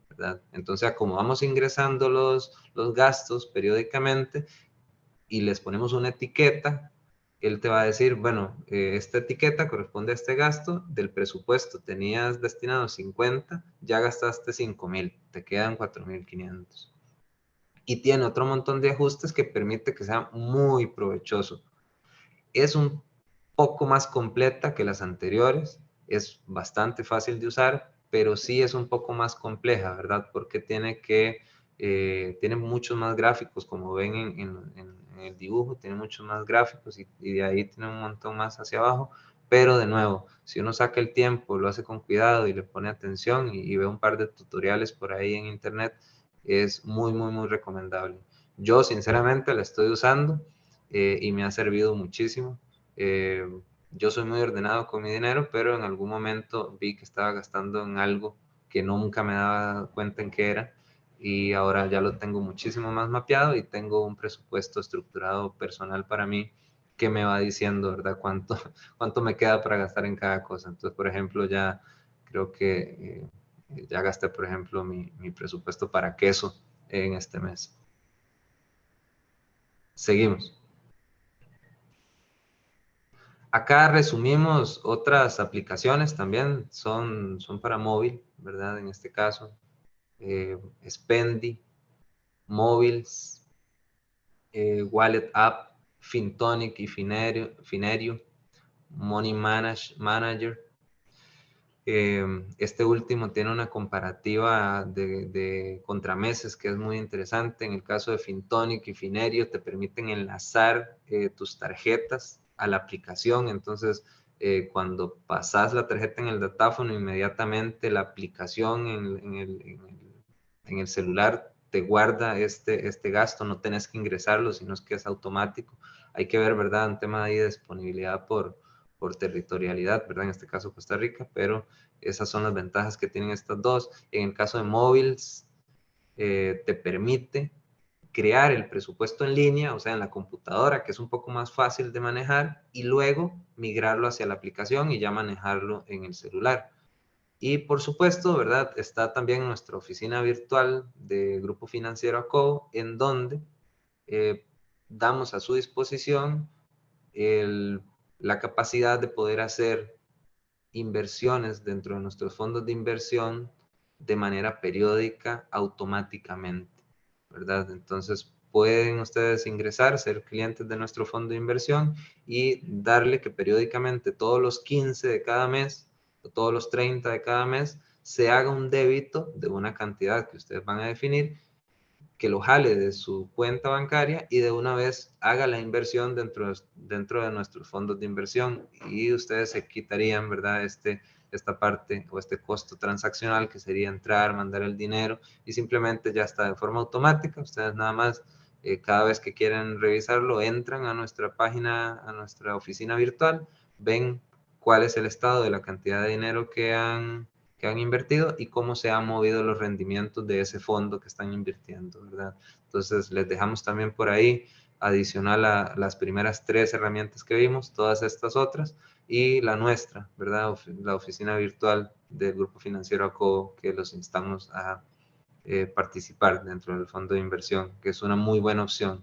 ¿verdad? Entonces, como vamos ingresando los gastos periódicamente y les ponemos una etiqueta, él te va a decir, bueno, esta etiqueta corresponde a este gasto, del presupuesto tenías destinado 50, ya gastaste 5,000, te quedan 4,500. Y tiene otro montón de ajustes que permite que sea muy provechoso. Es un poco más completa que las anteriores, es bastante fácil de usar, pero sí es un poco más compleja, ¿verdad? Porque tiene muchos más gráficos, como ven en el dibujo, tiene muchos más gráficos y de ahí tiene un montón más hacia abajo, pero de nuevo, si uno saca el tiempo, lo hace con cuidado y le pone atención y ve un par de tutoriales por ahí en internet, es muy, muy, muy recomendable. Yo sinceramente la estoy usando y me ha servido muchísimo. Eh, yo soy muy ordenado con mi dinero, pero en algún momento vi que estaba gastando en algo que nunca me daba cuenta en qué era y ahora ya lo tengo muchísimo más mapeado y tengo un presupuesto estructurado personal para mí que me va diciendo, ¿verdad? Cuánto me queda para gastar en cada cosa. Entonces, por ejemplo, ya creo que ya gasté, por ejemplo, mi presupuesto para queso en este mes. Seguimos. Acá resumimos otras aplicaciones también, son para móvil, ¿verdad? En este caso, Spendi, Móviles, Wallet App, Fintonic y Finerio, Money Manager. Este último tiene una comparativa de contrameses que es muy interesante. En el caso de Fintonic y Finerio te permiten enlazar tus tarjetas a la aplicación. Entonces, cuando pasas la tarjeta en el datáfono, inmediatamente la aplicación en el celular te guarda este gasto. No tenés que ingresarlo, sino es que es automático. Hay que ver, ¿verdad? Un tema ahí de disponibilidad por territorialidad, ¿verdad? En este caso Costa Rica, pero esas son las ventajas que tienen estas dos. En el caso de móviles, te permite crear el presupuesto en línea, o sea, en la computadora, que es un poco más fácil de manejar, y luego migrarlo hacia la aplicación y ya manejarlo en el celular. Y por supuesto, ¿verdad? Está también nuestra oficina virtual de Grupo Financiero ACO, en donde eh, damos a su disposición la capacidad de poder hacer inversiones dentro de nuestros fondos de inversión de manera periódica, automáticamente, ¿verdad? Entonces pueden ustedes ingresar, ser clientes de nuestro fondo de inversión y darle que periódicamente todos los 15 de cada mes o todos los 30 de cada mes se haga un débito de una cantidad que ustedes van a definir, que lo jale de su cuenta bancaria y de una vez haga la inversión dentro de nuestros fondos de inversión y ustedes se quitarían, ¿verdad? Esta parte o este costo transaccional que sería entrar, mandar el dinero y simplemente ya está de forma automática. Ustedes nada más, cada vez que quieren revisarlo, entran a nuestra página, a nuestra oficina virtual, ven cuál es el estado de la cantidad de dinero que han invertido y cómo se han movido los rendimientos de ese fondo que están invirtiendo, ¿verdad? Entonces, les dejamos también por ahí, adicional a las primeras 3 herramientas que vimos, todas estas otras, y la nuestra, ¿verdad? La oficina virtual del Grupo Financiero ACO, que los instamos a participar dentro del fondo de inversión, que es una muy buena opción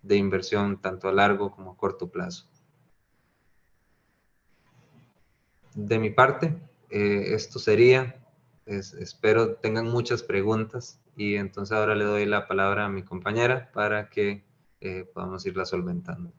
de inversión tanto a largo como a corto plazo. De mi parte, esto sería. Espero tengan muchas preguntas y entonces ahora le doy la palabra a mi compañera para que podamos irla solventando.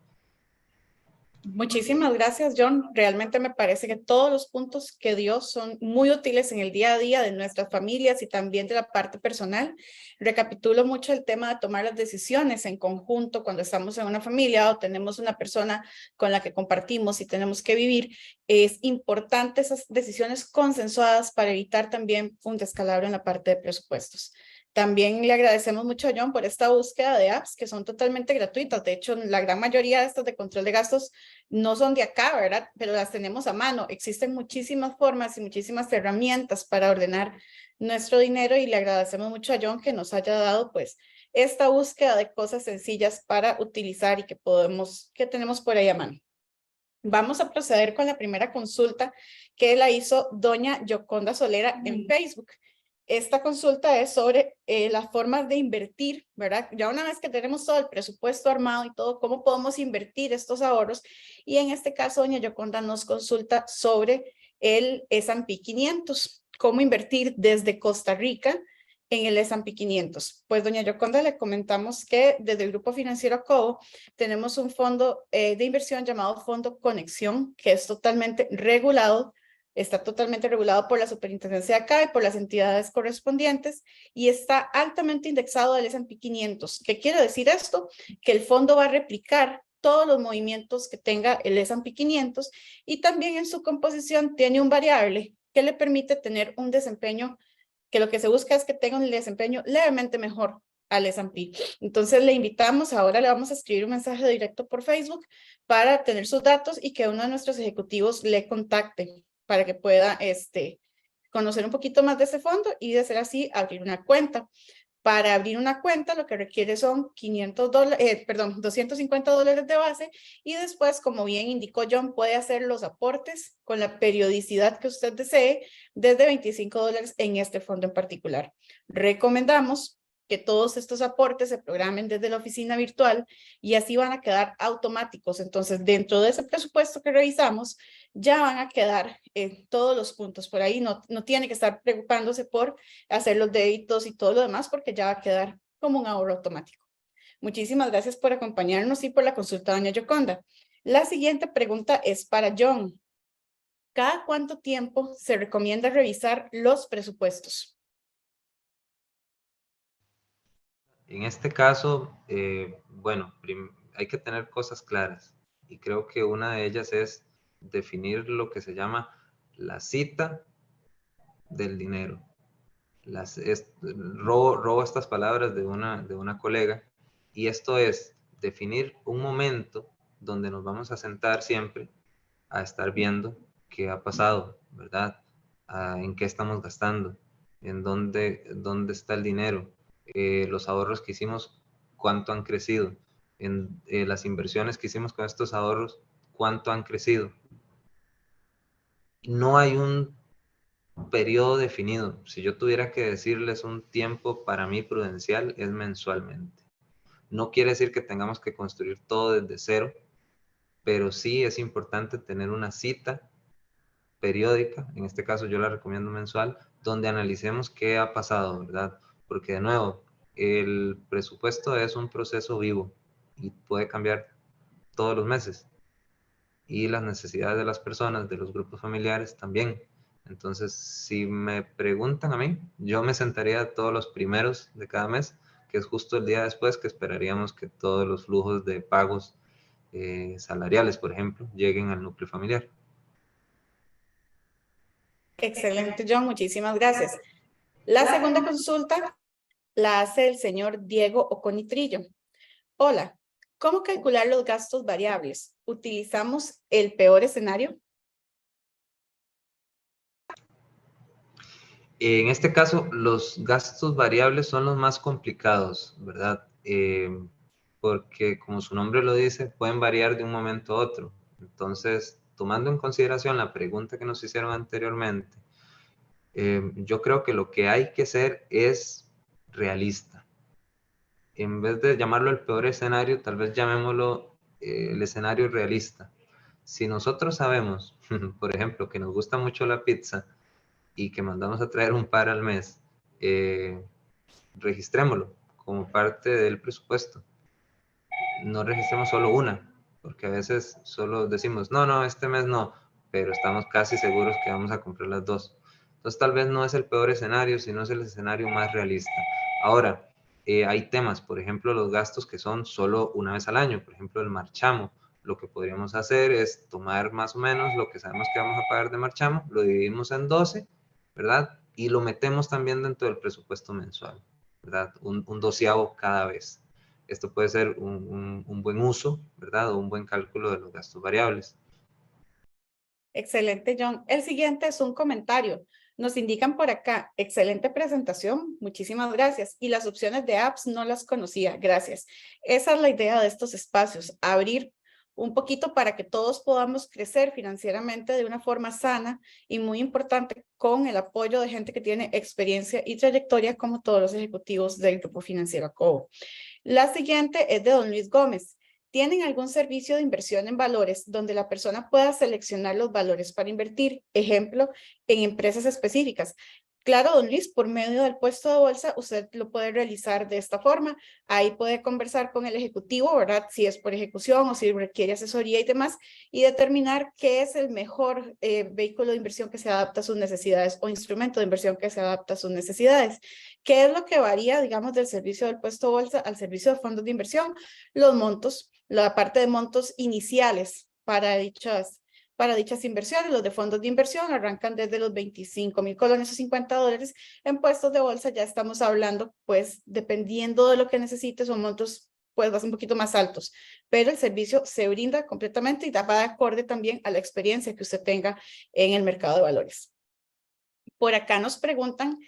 Muchísimas gracias, John. Realmente me parece que todos los puntos que dio son muy útiles en el día a día de nuestras familias y también de la parte personal. Recapitulo mucho el tema de tomar las decisiones en conjunto cuando estamos en una familia o tenemos una persona con la que compartimos y tenemos que vivir. Es importante esas decisiones consensuadas para evitar también un descalabro en la parte de presupuestos. También le agradecemos mucho a John por esta búsqueda de apps que son totalmente gratuitas. De hecho, la gran mayoría de estas de control de gastos no son de acá, ¿verdad? Pero las tenemos a mano. Existen muchísimas formas y muchísimas herramientas para ordenar nuestro dinero y le agradecemos mucho a John que nos haya dado pues esta búsqueda de cosas sencillas para utilizar y que tenemos por ahí a mano. Vamos a proceder con la primera consulta que la hizo doña Yoconda Solera en Facebook. Esta consulta es sobre las formas de invertir, ¿verdad? Ya una vez que tenemos todo el presupuesto armado y todo, ¿cómo podemos invertir estos ahorros? Y en este caso, doña Yoconda nos consulta sobre el S&P 500, cómo invertir desde Costa Rica en el S&P 500. Pues, doña Yoconda, le comentamos que desde el Grupo Financiero Cobo tenemos un fondo de inversión llamado Fondo Conexión, que es totalmente regulado. Está totalmente regulado por la Superintendencia de acá y por las entidades correspondientes y está altamente indexado al S&P 500. ¿Qué quiere decir esto? Que el fondo va a replicar todos los movimientos que tenga el S&P 500 y también en su composición tiene un variable que le permite tener un desempeño, que lo que se busca es que tenga un desempeño levemente mejor al S&P. Entonces le invitamos, ahora le vamos a escribir un mensaje directo por Facebook para tener sus datos y que uno de nuestros ejecutivos le contacte para que pueda conocer un poquito más de ese fondo y de ser así, abrir una cuenta. Para abrir una cuenta lo que requiere son $250 de base y después, como bien indicó John, puede hacer los aportes con la periodicidad que usted desee desde $25 en este fondo en particular. Recomendamos que todos estos aportes se programen desde la oficina virtual y así van a quedar automáticos. Entonces, dentro de ese presupuesto que revisamos, ya van a quedar todos los puntos por ahí. No tiene que estar preocupándose por hacer los débitos y todo lo demás porque ya va a quedar como un ahorro automático. Muchísimas gracias por acompañarnos y por la consulta, doña Yoconda. La siguiente pregunta es para John. ¿Cada cuánto tiempo se recomienda revisar los presupuestos? En este caso, bueno, hay que tener cosas claras y creo que una de ellas es definir lo que se llama la cita del dinero. Robo estas palabras de una colega y esto es definir un momento donde nos vamos a sentar siempre a estar viendo qué ha pasado, ¿verdad? En qué estamos gastando, en dónde está el dinero, los ahorros que hicimos, cuánto han crecido, en las inversiones que hicimos con estos ahorros, cuánto han crecido. No hay un periodo definido. Si yo tuviera que decirles un tiempo para mí prudencial, es mensualmente. No quiere decir que tengamos que construir todo desde cero, pero sí es importante tener una cita periódica, en este caso yo la recomiendo mensual, donde analicemos qué ha pasado, ¿verdad? Porque de nuevo, el presupuesto es un proceso vivo y puede cambiar todos los meses. Y las necesidades de las personas, de los grupos familiares también. Entonces, si me preguntan a mí, yo me sentaría todos los primeros de cada mes, que es justo el día después que esperaríamos que todos los flujos de pagos salariales, por ejemplo, lleguen al núcleo familiar. Excelente, John. Muchísimas gracias. La segunda consulta la hace el señor Diego Oconitrillo. Hola, ¿cómo calcular los gastos variables? ¿Utilizamos el peor escenario? En este caso, los gastos variables son los más complicados, ¿verdad? Porque como su nombre lo dice, pueden variar de un momento a otro. Entonces, tomando en consideración la pregunta que nos hicieron anteriormente, yo creo que lo que hay que hacer es realista. En vez de llamarlo el peor escenario, tal vez llamémoslo el escenario realista. Si nosotros sabemos, por ejemplo, que nos gusta mucho la pizza y que mandamos a traer un par al mes, registrémoslo como parte del presupuesto. No registremos solo una. porque a veces solo decimos, no, no, este mes no, pero estamos casi seguros que vamos a comprar las dos. Entonces tal vez no es el peor escenario, sino es el escenario más realista. Ahora, hay temas, por ejemplo, los gastos que son solo una vez al año, por ejemplo, el marchamo. Lo que podríamos hacer es tomar más o menos lo que sabemos que vamos a pagar de marchamo, lo dividimos en 12, ¿verdad? Y lo metemos también dentro del presupuesto mensual, ¿verdad? Un doceavo cada vez. Esto puede ser un buen uso, ¿verdad? O un buen cálculo de los gastos variables. Excelente, John. El siguiente es un comentario. Nos indican por acá, excelente presentación, muchísimas gracias. Y las opciones de apps no las conocía, gracias. Esa es la idea de estos espacios, abrir un poquito para que todos podamos crecer financieramente de una forma sana y muy importante con el apoyo de gente que tiene experiencia y trayectoria como todos los ejecutivos del Grupo Financiero Acobo. La siguiente es de don Luis Gómez. ¿Tienen algún servicio de inversión en valores donde la persona pueda seleccionar los valores para invertir? Ejemplo, en empresas específicas. Claro, don Luis, por medio del puesto de bolsa, usted lo puede realizar de esta forma. Ahí puede conversar con el ejecutivo, ¿verdad? Si es por ejecución o si requiere asesoría y demás, y determinar qué es el mejor vehículo de inversión que se adapta a sus necesidades o instrumento de inversión que se adapta a sus necesidades. ¿Qué es lo que varía, digamos, del servicio del puesto de bolsa al servicio de fondos de inversión? Los montos, la parte de montos iniciales para dichas inversiones. Los de fondos de inversión arrancan desde los 25,000 colones o $50. En puestos de bolsa ya estamos hablando, pues, dependiendo de lo que necesites, son montos pues va a ser un poquito más altos, pero el servicio se brinda completamente y va de acorde también a la experiencia que usted tenga en el mercado de valores. Por acá nos preguntan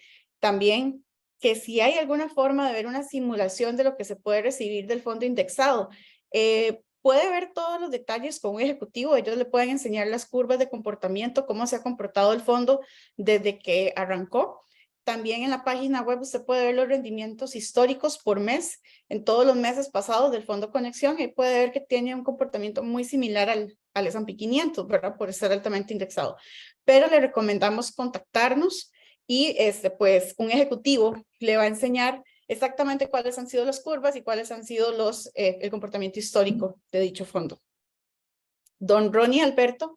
también que si hay alguna forma de ver una simulación de lo que se puede recibir del fondo indexado. Puede ver todos los detalles con un ejecutivo, ellos le pueden enseñar las curvas de comportamiento, cómo se ha comportado el fondo desde que arrancó. También en la página web usted puede ver los rendimientos históricos por mes, en todos los meses pasados del Fondo Conexión, y puede ver que tiene un comportamiento muy similar al S&P 500, ¿verdad? Por estar altamente indexado. Pero le recomendamos contactarnos y pues un ejecutivo le va a enseñar exactamente cuáles han sido las curvas y cuáles han sido el comportamiento histórico de dicho fondo. Don Ronnie Alberto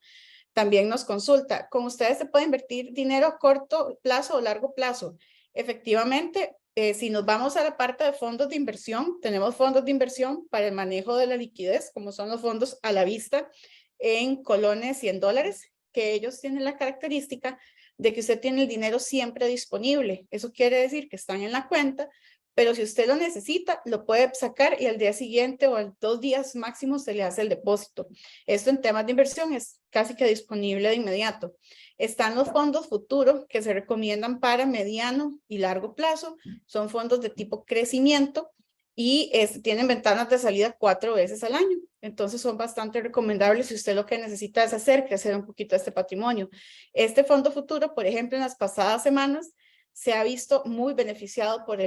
también nos consulta, ¿con ustedes se puede invertir dinero a corto plazo o largo plazo? Efectivamente, si nos vamos a la parte de fondos de inversión, tenemos fondos de inversión para el manejo de la liquidez, como son los fondos a la vista en colones y en dólares, que ellos tienen la característica de que usted tiene el dinero siempre disponible. Eso quiere decir que están en la cuenta, pero si usted lo necesita, lo puede sacar y al día siguiente o en 2 días máximo se le hace el depósito. Esto en temas de inversión es casi que disponible de inmediato. Están los fondos futuros que se recomiendan para mediano y largo plazo. Son fondos de tipo crecimiento y tienen ventanas de salida 4 veces al año. Entonces son bastante recomendables si usted lo que necesita es hacer crecer un poquito este patrimonio. Este fondo futuro, por ejemplo, en las pasadas semanas se ha visto muy beneficiado por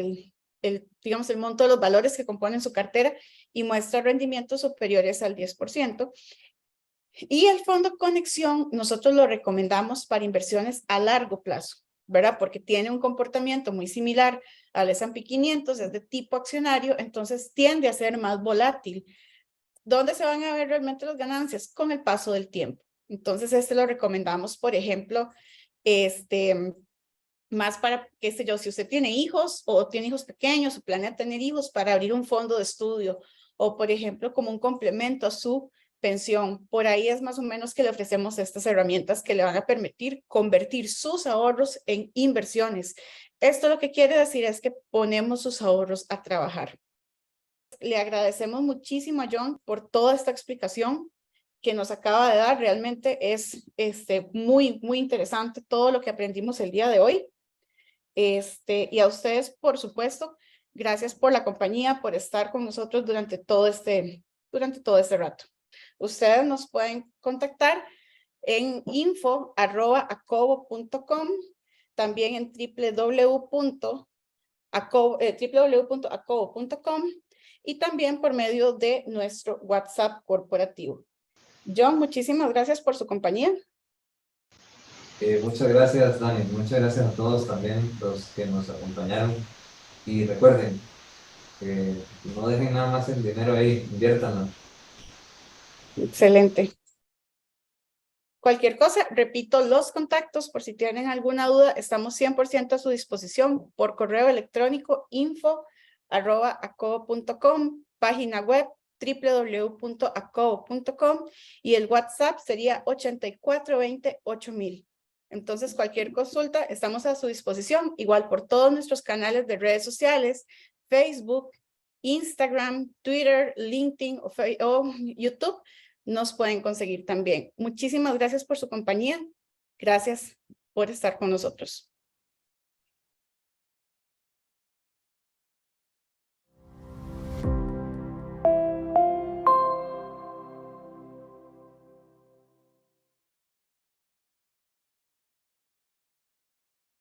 digamos, el monto de los valores que componen su cartera y muestra rendimientos superiores al 10%. Y el fondo Conexión nosotros lo recomendamos para inversiones a largo plazo, ¿verdad? Porque tiene un comportamiento muy similar al S&P 500, es de tipo accionario, entonces tiende a ser más volátil. ¿Dónde se van a ver realmente las ganancias? Con el paso del tiempo. Entonces lo recomendamos, por ejemplo, más para, qué sé yo, si usted tiene hijos o tiene hijos pequeños o planea tener hijos para abrir un fondo de estudio o, por ejemplo, como un complemento a su pensión. Por ahí es más o menos que le ofrecemos estas herramientas que le van a permitir convertir sus ahorros en inversiones. Esto lo que quiere decir es que ponemos sus ahorros a trabajar. Le agradecemos muchísimo a John por toda esta explicación que nos acaba de dar. Realmente es muy, muy interesante todo lo que aprendimos el día de hoy. Y a ustedes, por supuesto, gracias por la compañía, por estar con nosotros durante todo este rato. Ustedes nos pueden contactar en info@acobo.com, también en www.acobo.com y también por medio de nuestro WhatsApp corporativo. John, muchísimas gracias por su compañía. Muchas gracias, Dani. Muchas gracias a todos también los que nos acompañaron. Y recuerden, no dejen nada más el dinero ahí, inviértanlo. Excelente. Cualquier cosa, repito los contactos por si tienen alguna duda, estamos 100% a su disposición por correo electrónico info@acobo.com, página web www.acobo.com y el WhatsApp sería 8420-8000. Entonces, cualquier consulta, estamos a su disposición, igual por todos nuestros canales de redes sociales, Facebook, Instagram, Twitter, LinkedIn o YouTube, nos pueden conseguir también. Muchísimas gracias por su compañía. Gracias por estar con nosotros.